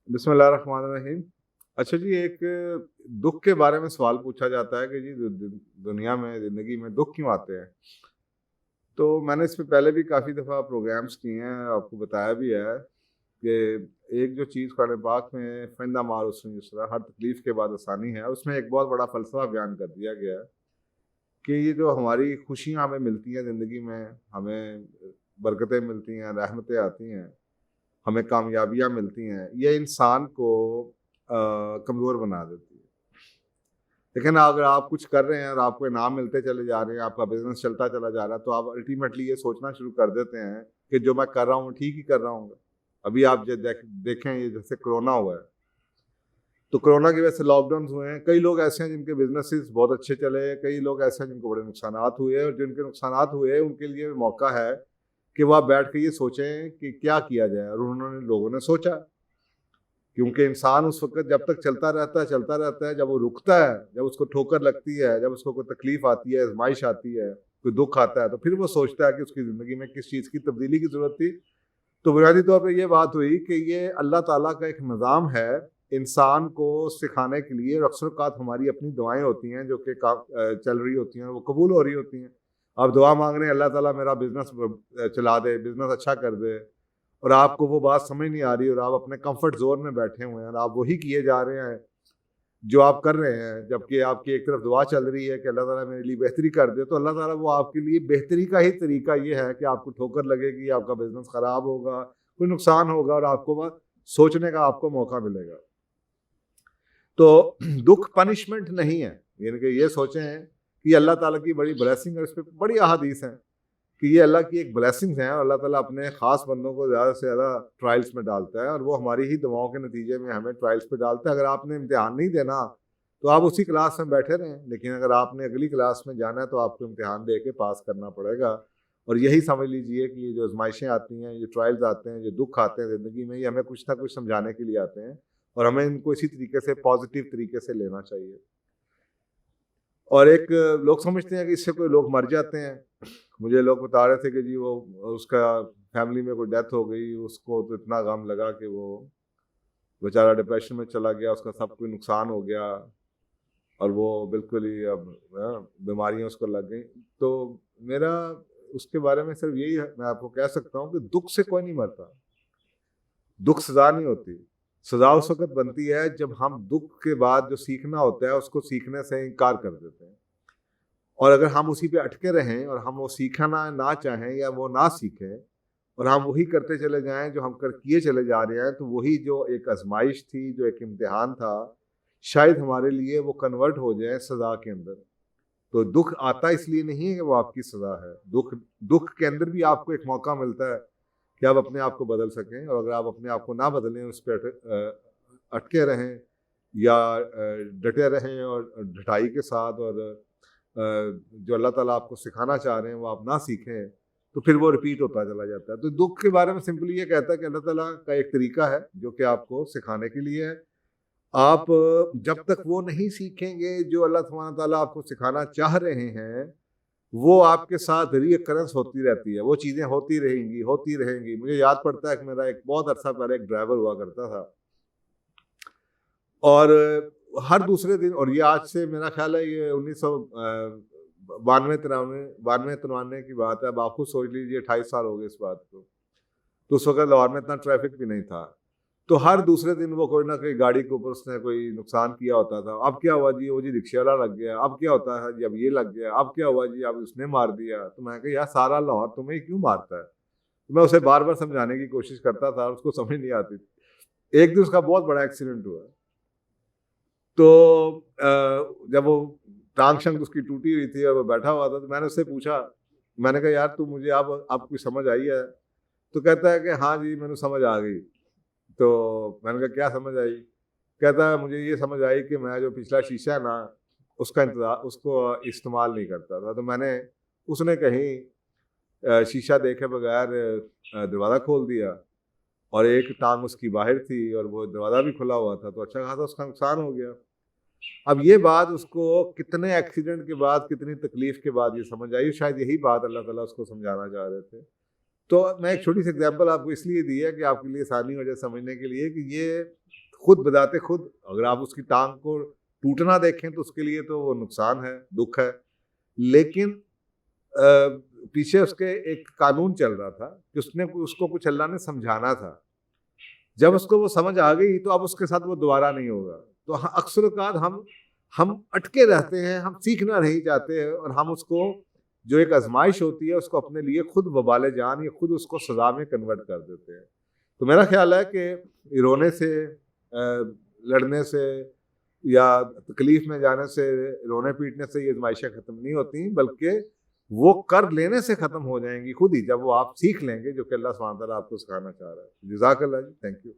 बिस्मिल्लाहिर्रहमानिर्रहीम। अच्छा जी, एक दुःख के बारे में सवाल पूछा जाता है कि जी दुनिया में, ज़िंदगी में दुःख क्यों आते हैं? तो मैंने इसमें पहले भी काफ़ी दफ़ा प्रोग्राम्स किए हैं, आपको बताया भी है कि एक जो चीज़ कुरान पाक में फ़इज़ा मअल उसरि युस्रा, हर तकलीफ़ के बाद आसानी है, उसमें एक बहुत बड़ा फ़लसफ़ा बयान कर दिया गया है कि ये जो हमारी खुशियाँ हमें मिलती हैं ज़िंदगी में, हमें बरकतें मिलती हैं, रहमतें आती हैं, हमें कामयाबियाँ मिलती हैं, ये इंसान को कमज़ोर बना देती है। लेकिन अगर आप कुछ कर रहे हैं और आपको इनाम मिलते चले जा रहे हैं, आपका बिज़नेस चलता चला जा रहा है, तो आप अल्टीमेटली ये सोचना शुरू कर देते हैं कि जो मैं कर रहा हूँ, ठीक ही कर रहा हूँ। अभी आप ज देखें, ये जैसे कोरोना हुआ है, तो कोरोना की वजह से लॉकडाउन्स हुए हैं। कई लोग ऐसे हैं जिनके बिज़नेसेस बहुत अच्छे चले, कई लोग ऐसे हैं जिनको बड़े नुकसानात हुए, और जिनके नुकसानात हुए, उनके लिए मौका है कि वो आप बैठ के ये सोचें कि क्या किया जाए, और उन्होंने लोगों ने सोचा। क्योंकि इंसान उस वक़्त जब तक चलता रहता है, जब वो रुकता है, जब उसको ठोकर लगती है, जब उसको कोई तकलीफ़ आती है, आज़माइश आती है, कोई दुःख आता है, तो फिर वो सोचता है कि उसकी ज़िंदगी में किस चीज़ की तब्दीली की ज़रूरत थी। तो बुनियादी तौर पे ये बात हुई कि ये अल्लाह ताला का एक निज़ाम है, इंसान को सिखाने के लिए। और अक्सर औक़ात हमारी अपनी दुआएँ होती हैं जो कि चल रही होती हैं, वो कबूल हो रही होती हैं। आप दुआ माँग रहे हैं, अल्लाह ताला मेरा बिज़नेस चला दे, बिज़नेस अच्छा कर दे, और आपको वो बात समझ नहीं आ रही, और आप अपने कंफर्ट ज़ोन में बैठे हुए हैं, और आप वही किए जा रहे हैं जो आप कर रहे हैं, जबकि आपकी एक तरफ दुआ चल रही है कि अल्लाह ताला मेरे लिए बेहतरी कर दे। तो अल्लाह ताला वो आपके लिए बेहतरी का ही तरीका ये है कि आपको ठोकर लगेगी, आपका बिज़नेस ख़राब होगा, कोई नुकसान होगा, और आपको वह सोचने का आपको मौका मिलेगा। तो दुःख पनिशमेंट नहीं है, यानी कि ये सोचें कि अल्लाह ताला की बड़ी ब्लेसिंग है। इस पे बड़ी अहादीस हैं कि ये अल्लाह की एक ब्लेसिंग्स हैं, और अल्लाह ताला अपने ख़ास बंदों को ज़्यादा से ज़्यादा ट्रायल्स में डालता है, और वो हमारी ही दुआओं के नतीजे में हमें ट्रायल्स पे डालता है। अगर आपने इम्तिहान नहीं देना, तो आप उसी क्लास में बैठे रहें, लेकिन अगर आपने अगली क्लास में जाना है, तो आपको इम्तिहान दे के पास करना पड़ेगा। और यही समझ लीजिए कि ये जो आज़माइशें आती हैं, ये ट्रायल्स आते हैं, जो दुःख आते हैं ज़िंदगी में, ये हमें कुछ ना कुछ समझाने के लिए आते हैं, और हमें इनको इसी तरीके से पॉज़िटिव तरीके से लेना चाहिए। और एक लोग समझते हैं कि इससे कोई लोग मर जाते हैं। मुझे लोग बता रहे थे कि जी वो उसका फैमिली में कोई डेथ हो गई, उसको तो इतना गम लगा कि वो बेचारा डिप्रेशन में चला गया, उसका सब कोई नुकसान हो गया, और वो बिल्कुल ही अब बीमारियाँ उसको लग गई। तो मेरा उसके बारे में सिर्फ यही है, मैं आपको कह सकता हूँ कि दुःख से कोई नहीं मरता, दुःख सज़ा नहीं होती। सज़ा उस वक़्त बनती है जब हम दुःख के बाद जो सीखना होता है, उसको सीखने से इनकार कर देते हैं। और अगर हम उसी पे अटके रहें, और हम वो सीखना ना चाहें या वो ना सीखें, और हम वही करते चले जाएँ जो हम कर किए चले जा रहे हैं, तो वही जो एक आज़माइश थी, जो एक इम्तिहान था, शायद हमारे लिए वो कन्वर्ट हो जाए सज़ा के अंदर। तो दुःख आता इसलिए नहीं है कि वो आपकी सज़ा है। दुःख दुःख के अंदर भी आपको एक मौका मिलता है कि आप अपने आप को बदल सकें, और अगर आप अपने आप को ना बदलें, उस पे अटके रहें, या डटे रहें, और ढटाई के साथ, और जो अल्लाह ताला आपको सिखाना चाह रहे हैं वो आप ना सीखें, तो फिर वो रिपीट होता चला जाता है। तो दुःख के बारे में सिंपली ये कहता है कि अल्लाह ताला का एक तरीका है जो कि आपको सिखाने के लिए है। आप जब तक वो नहीं सीखेंगे जो अल्लाह सुब्हानहू ताला आपको सिखाना चाह रहे हैं, वो आपके साथ रीअकरेंस होती रहती है, वो चीज़ें होती रहेंगी। मुझे याद पड़ता है कि मेरा एक बहुत अरसा पहले एक ड्राइवर हुआ करता था, और हर दूसरे दिन, और ये आज से मेरा ख्याल है ये 1992-93 की बात है। अब आप खुद सोच लीजिए, 28 साल हो गए इस बात को। तो उस वक़्त लाहौर में इतना ट्रैफ़िक भी नहीं था। तो हर दूसरे दिन वो कोई ना कोई गाड़ी के ऊपर उसने कोई नुकसान किया होता था। अब क्या हुआ जी? वो जी रिक्शा वाला लग गया। अब क्या होता है जी? अब ये लग गया। अब क्या हुआ जी? अब उसने मार दिया। तो मैं कहा यार, सारा लाहौर तुम्हें क्यों मारता है? तो मैं उसे बार-बार समझाने की कोशिश करता था, उसको समझ नहीं आती थी। एक दिन उसका बहुत बड़ा एक्सीडेंट हुआ। तो जब वो टांग-शंग उसकी टूटी हुई थी और वो बैठा हुआ था, तो मैंने उससे पूछा, मैंने कहा यार तू मुझे अब कुछ समझ आई है? तो कहता है कि हाँ जी, मैंने समझ आ गई। तो मैंने कहा क्या समझ आई? कहता है मुझे ये समझ आई कि मैं जो पिछला शीशा है ना, उसको इस्तेमाल नहीं करता था। तो मैंने, उसने कहीं शीशा देखे बगैर दरवाज़ा खोल दिया, और एक टाँग उसकी बाहर थी, और वो दरवाज़ा भी खुला हुआ था, तो अच्छा खासा उसका नुकसान हो गया। अब ये बात उसको कितने एक्सीडेंट के बाद, कितनी तकलीफ के बाद ये समझ आई। शायद यही बात अल्लाह ताला उसको समझाना चाह रहे थे तो मैं एक छोटी सी एग्जांपल आपको इसलिए दी है कि आपके लिए आसानी हो जाए समझने के लिए कि ये खुद बताते खुद अगर आप उसकी टांग को टूटना देखें तो उसके लिए तो वो नुकसान है, दुख है, लेकिन पीछे उसके एक कानून चल रहा था कि उसको कुछ अल्लाह ने समझाना था। जब उसको वो समझ आ गई तो अब उसके साथ वो दोबारा नहीं होगा। तो अक्सर औक़ात हम अटके रहते हैं, हम सीखना नहीं चाहते हैं और हम उसको जो एक आजमाइश होती है उसको अपने लिए खुद वबाले जान या खुद उसको सजा में कन्वर्ट कर देते हैं। तो मेरा ख्याल है कि रोने से, लड़ने से या तकलीफ में जाने से, रोने पीटने से ये आजमाइशें ख़त्म नहीं होती, बल्कि वो कर लेने से ख़त्म हो जाएंगी खुद ही, जब वो आप सीख लेंगे जो कि अल्लाह सुब्हानहू व तआला आपको सिखाना चाह रहा है। जज़ाकल्लाह जी, थैंक यू।